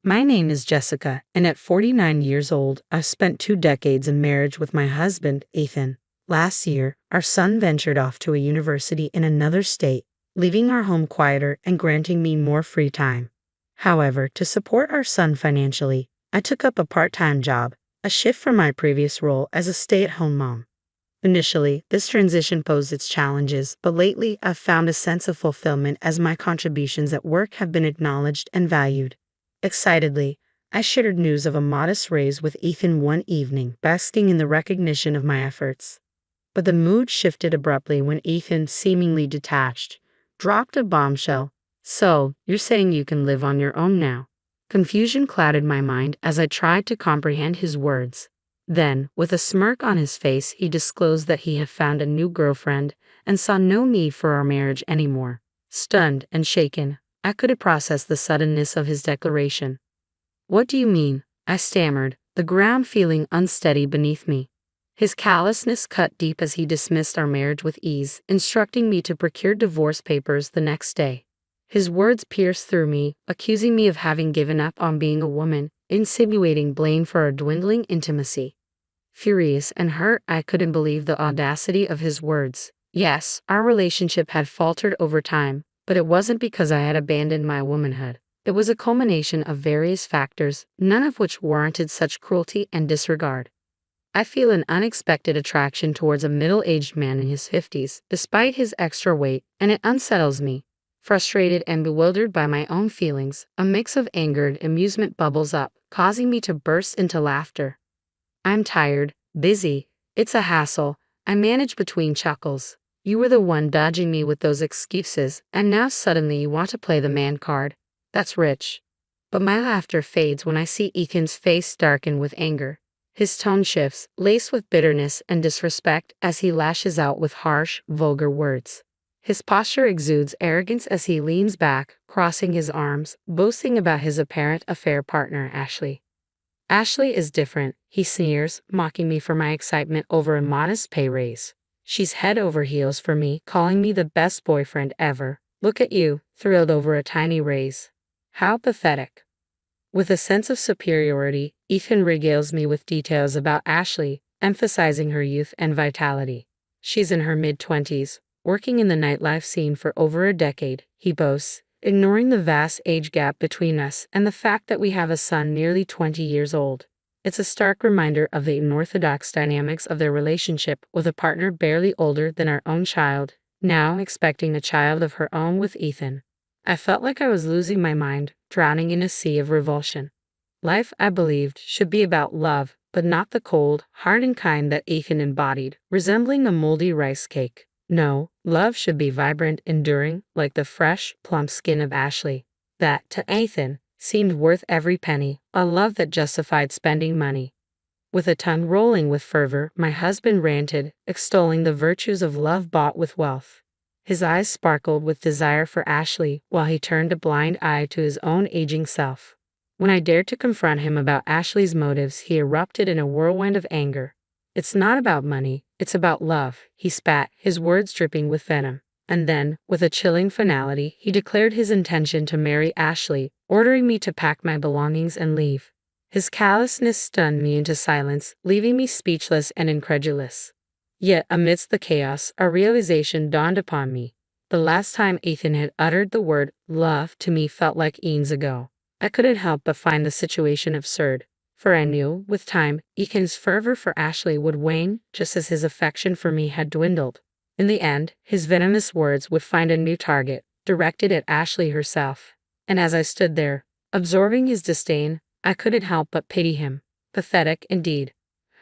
My name is Jessica, and at 49 years old, I've spent 2 decades in marriage with my husband, Ethan. Last year, our son ventured off to a university in another state, leaving our home quieter and granting me more free time. However, to support our son financially, I took up a part-time job, a shift from my previous role as a stay-at-home mom. Initially, this transition posed its challenges, but lately I've found a sense of fulfillment as my contributions at work have been acknowledged and valued. Excitedly, I shared news of a modest raise with Ethan one evening, basking in the recognition of my efforts. But the mood shifted abruptly when Ethan, seemingly detached, dropped a bombshell. "So, you're saying you can live on your own now?" Confusion clouded my mind as I tried to comprehend his words. Then, with a smirk on his face, he disclosed that he had found a new girlfriend and saw no need for our marriage anymore. Stunned and shaken, I couldn't process the suddenness of his declaration. "What do you mean?" I stammered, the ground feeling unsteady beneath me. His callousness cut deep as he dismissed our marriage with ease, instructing me to procure divorce papers the next day. His words pierced through me, accusing me of having given up on being a woman, insinuating blame for our dwindling intimacy. Furious and hurt, I couldn't believe the audacity of his words. Yes, our relationship had faltered over time, but it wasn't because I had abandoned my womanhood. It was a culmination of various factors, none of which warranted such cruelty and disregard. I feel an unexpected attraction towards a middle-aged man in his 50s, despite his extra weight, and it unsettles me. Frustrated and bewildered by my own feelings, a mix of anger and amusement bubbles up, causing me to burst into laughter. "I'm tired, busy, it's a hassle," I manage between chuckles. "You were the one dodging me with those excuses, and now suddenly you want to play the man card. That's rich." But my laughter fades when I see Ethan's face darken with anger. His tone shifts, laced with bitterness and disrespect, as he lashes out with harsh, vulgar words. His posture exudes arrogance as he leans back, crossing his arms, boasting about his apparent affair partner, Ashley. "Ashley is different," he sneers, mocking me for my excitement over a modest pay raise. "She's head over heels for me, calling me the best boyfriend ever. Look at you, thrilled over a tiny raise. How pathetic." With a sense of superiority, Ethan regales me with details about Ashley, emphasizing her youth and vitality. "She's in her mid-20s, working in the nightlife scene for over a decade," he boasts, ignoring the vast age gap between us and the fact that we have a son nearly 20 years old. It's a stark reminder of the unorthodox dynamics of their relationship, with a partner barely older than our own child, now expecting a child of her own with Ethan. I felt like I was losing my mind, drowning in a sea of revulsion. Life, I believed, should be about love, but not the cold, hardened kind that Ethan embodied, resembling a moldy rice cake. No, love should be vibrant, enduring, like the fresh, plump skin of Ashley. That, to Ethan, seemed worth every penny, a love that justified spending money. With a tongue rolling with fervor, my husband ranted, extolling the virtues of love bought with wealth. His eyes sparkled with desire for Ashley, while he turned a blind eye to his own aging self. When I dared to confront him about Ashley's motives, he erupted in a whirlwind of anger. "It's not about money, it's about love," he spat, his words dripping with venom. And then, with a chilling finality, he declared his intention to marry Ashley, ordering me to pack my belongings and leave. His callousness stunned me into silence, leaving me speechless and incredulous. Yet, amidst the chaos, a realization dawned upon me. The last time Ethan had uttered the word love to me felt like eons ago. I couldn't help but find the situation absurd, for I knew, with time, Ethan's fervor for Ashley would wane, just as his affection for me had dwindled. In the end, his venomous words would find a new target, directed at Ashley herself. And as I stood there, absorbing his disdain, I couldn't help but pity him. Pathetic, indeed.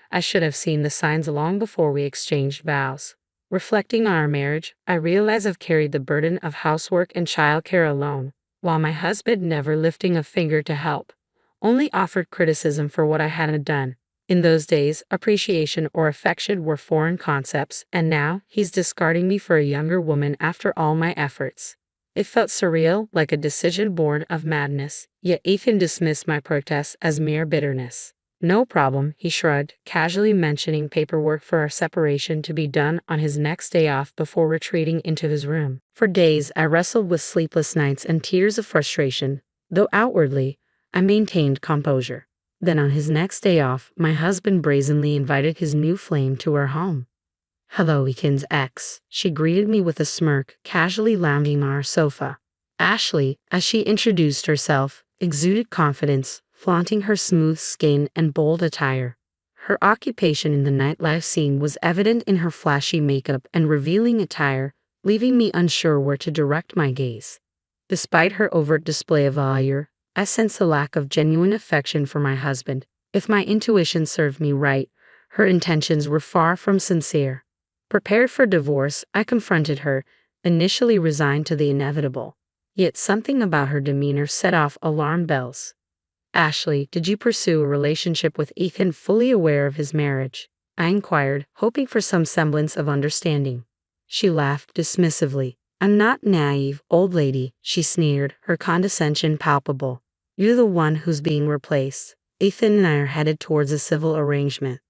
I should have seen the signs long before we exchanged vows. Reflecting on our marriage, I realize I've carried the burden of housework and childcare alone, while my husband never lifting a finger to help, only offered criticism for what I hadn't done. In those days, appreciation or affection were foreign concepts, and now he's discarding me for a younger woman after all my efforts. It felt surreal, like a decision born of madness, yet Ethan dismissed my protests as mere bitterness. "No problem," he shrugged, casually mentioning paperwork for our separation to be done on his next day off before retreating into his room. For days, I wrestled with sleepless nights and tears of frustration. Though outwardly, I maintained composure. Then on his next day off, my husband brazenly invited his new flame to our home. "Hello, Ethan's ex," she greeted me with a smirk, casually lounging on our sofa. Ashley, as she introduced herself, exuded confidence, flaunting her smooth skin and bold attire. Her occupation in the nightlife scene was evident in her flashy makeup and revealing attire, leaving me unsure where to direct my gaze. Despite her overt display of allure, I sensed a lack of genuine affection for my husband. If my intuition served me right, her intentions were far from sincere. Prepared for divorce, I confronted her, initially resigned to the inevitable. Yet something about her demeanor set off alarm bells. "Ashley, did you pursue a relationship with Ethan fully aware of his marriage?" I inquired, hoping for some semblance of understanding. She laughed dismissively. "I'm not naive, old lady," she sneered, her condescension palpable. "You're the one who's being replaced. Ethan and I are headed towards a civil arrangement."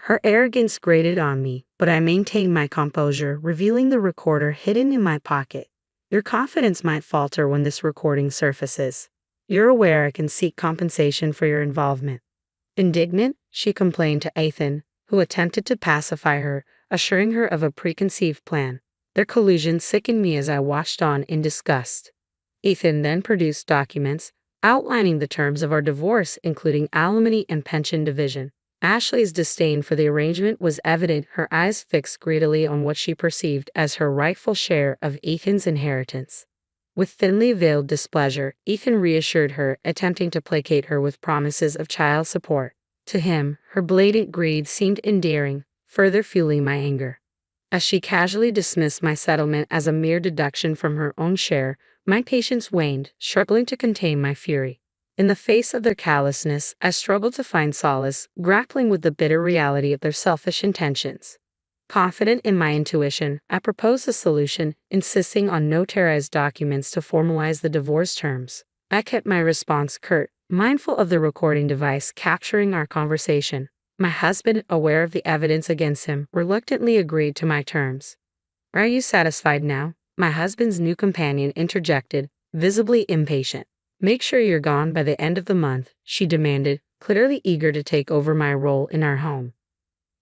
Her arrogance grated on me, but I maintained my composure, revealing the recorder hidden in my pocket. "Your confidence might falter when this recording surfaces. You're aware I can seek compensation for your involvement." Indignant, she complained to Ethan, who attempted to pacify her, assuring her of a preconceived plan. Their collusion sickened me as I watched on in disgust. Ethan then produced documents outlining the terms of our divorce, including alimony and pension division. Ashley's disdain for the arrangement was evident, her eyes fixed greedily on what she perceived as her rightful share of Ethan's inheritance. With thinly veiled displeasure, Ethan reassured her, attempting to placate her with promises of child support. To him, her blatant greed seemed endearing, further fueling my anger. As she casually dismissed my settlement as a mere deduction from her own share, my patience waned, struggling to contain my fury. In the face of their callousness, I struggled to find solace, grappling with the bitter reality of their selfish intentions. Confident in my intuition, I proposed a solution, insisting on notarized documents to formalize the divorce terms. I kept my response curt, mindful of the recording device capturing our conversation. My husband, aware of the evidence against him, reluctantly agreed to my terms. "Are you satisfied now?" my husband's new companion interjected, visibly impatient. "Make sure you're gone by the end of the month," she demanded, clearly eager to take over my role in our home.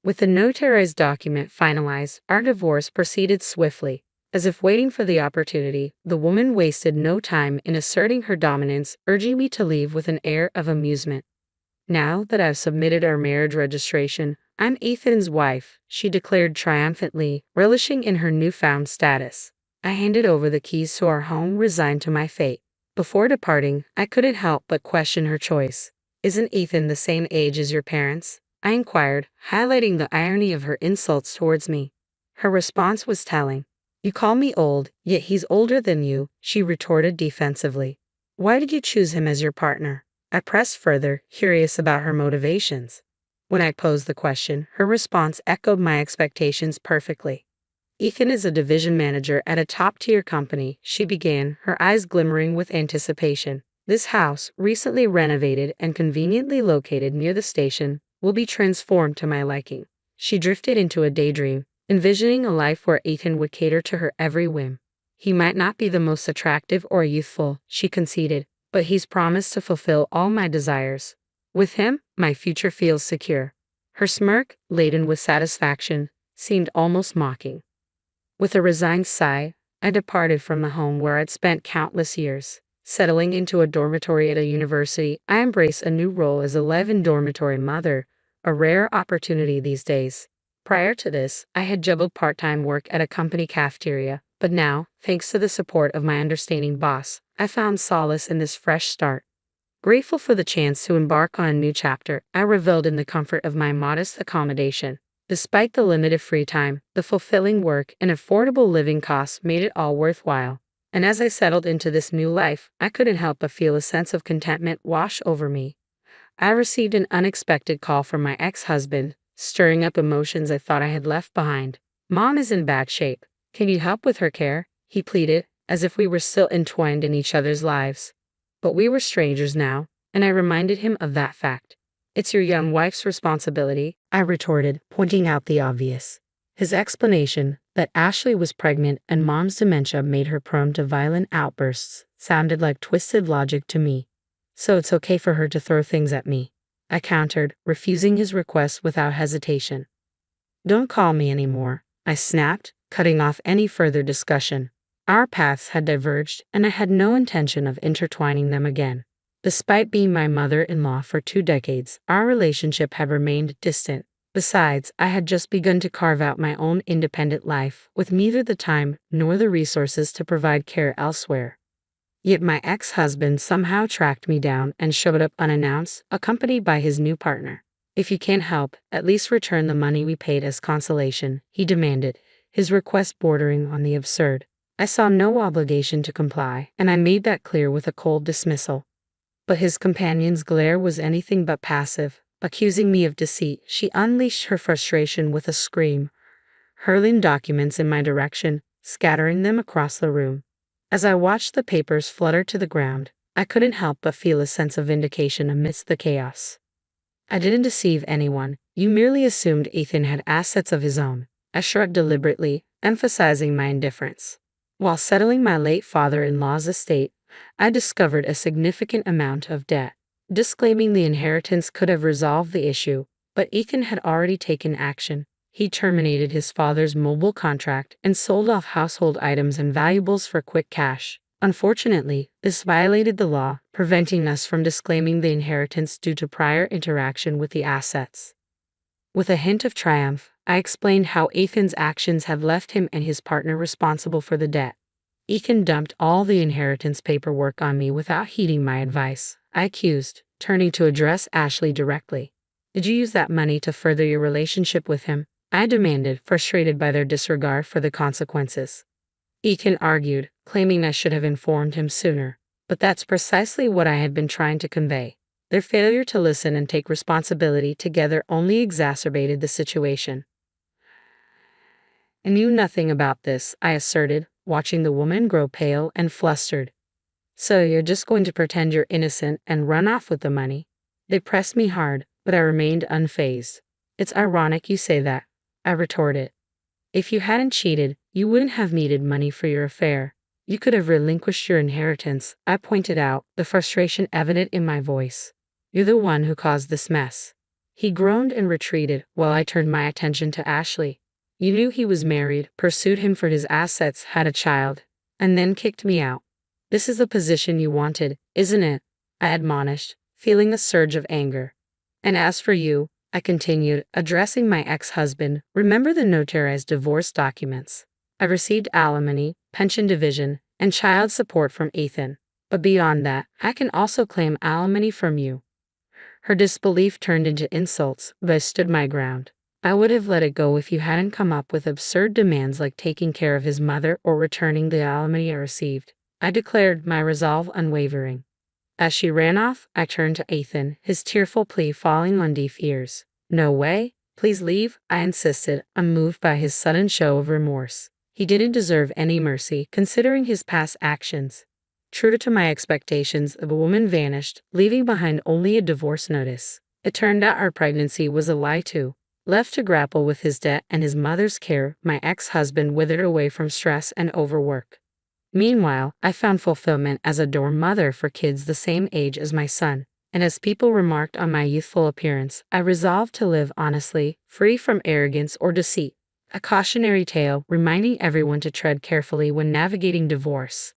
With the notarized document finalized, our divorce proceeded swiftly. As if waiting for the opportunity, the woman wasted no time in asserting her dominance, urging me to leave with an air of amusement. "Now that I've submitted our marriage registration, I'm Ethan's wife," she declared triumphantly, relishing in her newfound status. I handed over the keys to our home, resigned to my fate. Before departing, I couldn't help but question her choice. "Isn't Ethan the same age as your parents?" I inquired, highlighting the irony of her insults towards me. Her response was telling. "You call me old, yet he's older than you," she retorted defensively. "Why did you choose him as your partner?" I pressed further, curious about her motivations. When I posed the question, her response echoed my expectations perfectly. "Ethan is a division manager at a top-tier company," she began, her eyes glimmering with anticipation. "This house, recently renovated and conveniently located near the station, will be transformed to my liking." She drifted into a daydream, envisioning a life where Ethan would cater to her every whim. "He might not be the most attractive or youthful," she conceded, "but he's promised to fulfill all my desires. With him, my future feels secure." Her smirk, laden with satisfaction, seemed almost mocking. With a resigned sigh, I departed from the home where I'd spent countless years. Settling into a dormitory at a university, I embraced a new role as a live-in dormitory mother, a rare opportunity these days. Prior to this, I had juggled part-time work at a company cafeteria, but now, thanks to the support of my understanding boss, I found solace in this fresh start. Grateful for the chance to embark on a new chapter, I reveled in the comfort of my modest accommodation. Despite the limited free time, the fulfilling work and affordable living costs made it all worthwhile. And as I settled into this new life, I couldn't help but feel a sense of contentment wash over me. I received an unexpected call from my ex-husband, stirring up emotions I thought I had left behind. "Mom is in bad shape. Can you help with her care?" he pleaded, as if we were still entwined in each other's lives. But we were strangers now, and I reminded him of that fact. "It's your young wife's responsibility," I retorted, pointing out the obvious. His explanation, that Ashley was pregnant and Mom's dementia made her prone to violent outbursts, sounded like twisted logic to me. So it's okay for her to throw things at me, I countered, refusing his request without hesitation. Don't call me anymore, I snapped, cutting off any further discussion. Our paths had diverged, and I had no intention of intertwining them again. Despite being my mother-in-law for 2 decades, our relationship had remained distant. Besides, I had just begun to carve out my own independent life, with neither the time nor the resources to provide care elsewhere. Yet my ex-husband somehow tracked me down and showed up unannounced, accompanied by his new partner. If you can't help, at least return the money we paid as consolation, he demanded, his request bordering on the absurd. I saw no obligation to comply, and I made that clear with a cold dismissal. But his companion's glare was anything but passive. Accusing me of deceit, she unleashed her frustration with a scream, hurling documents in my direction, scattering them across the room. As I watched the papers flutter to the ground, I couldn't help but feel a sense of vindication amidst the chaos. I didn't deceive anyone. You merely assumed Ethan had assets of his own. I shrugged deliberately, emphasizing my indifference. While settling my late father-in-law's estate, I discovered a significant amount of debt. Disclaiming the inheritance could have resolved the issue, but Ethan had already taken action. He terminated his father's mobile contract and sold off household items and valuables for quick cash. Unfortunately, this violated the law, preventing us from disclaiming the inheritance due to prior interaction with the assets. With a hint of triumph, I explained how Ethan's actions had left him and his partner responsible for the debt. Ethan dumped all the inheritance paperwork on me without heeding my advice, I accused, turning to address Ashley directly. Did you use that money to further your relationship with him? I demanded, frustrated by their disregard for the consequences. Ethan argued, claiming I should have informed him sooner. But that's precisely what I had been trying to convey. Their failure to listen and take responsibility together only exacerbated the situation. I knew nothing about this, I asserted, watching the woman grow pale and flustered. So you're just going to pretend you're innocent and run off with the money? They pressed me hard, but I remained unfazed. It's ironic you say that, I retorted. If you hadn't cheated, you wouldn't have needed money for your affair. You could have relinquished your inheritance, I pointed out, the frustration evident in my voice. You're the one who caused this mess. He groaned and retreated while I turned my attention to Ashley. You knew he was married, pursued him for his assets, had a child, and then kicked me out. This is the position you wanted, isn't it? I admonished, feeling a surge of anger. And as for you, I continued, addressing my ex-husband, remember the notarized divorce documents. I received alimony, pension division, and child support from Ethan. But beyond that, I can also claim alimony from you. Her disbelief turned into insults, but I stood my ground. I would have let it go if you hadn't come up with absurd demands like taking care of his mother or returning the alimony I received. I declared, my resolve unwavering. As she ran off, I turned to Ethan, his tearful plea falling on deaf ears. No way, please leave, I insisted, unmoved by his sudden show of remorse. He didn't deserve any mercy, considering his past actions. True to my expectations, the woman vanished, leaving behind only a divorce notice. It turned out our pregnancy was a lie too. Left to grapple with his debt and his mother's care, my ex-husband withered away from stress and overwork. Meanwhile, I found fulfillment as a dorm mother for kids the same age as my son, and as people remarked on my youthful appearance, I resolved to live honestly, free from arrogance or deceit. A cautionary tale reminding everyone to tread carefully when navigating divorce.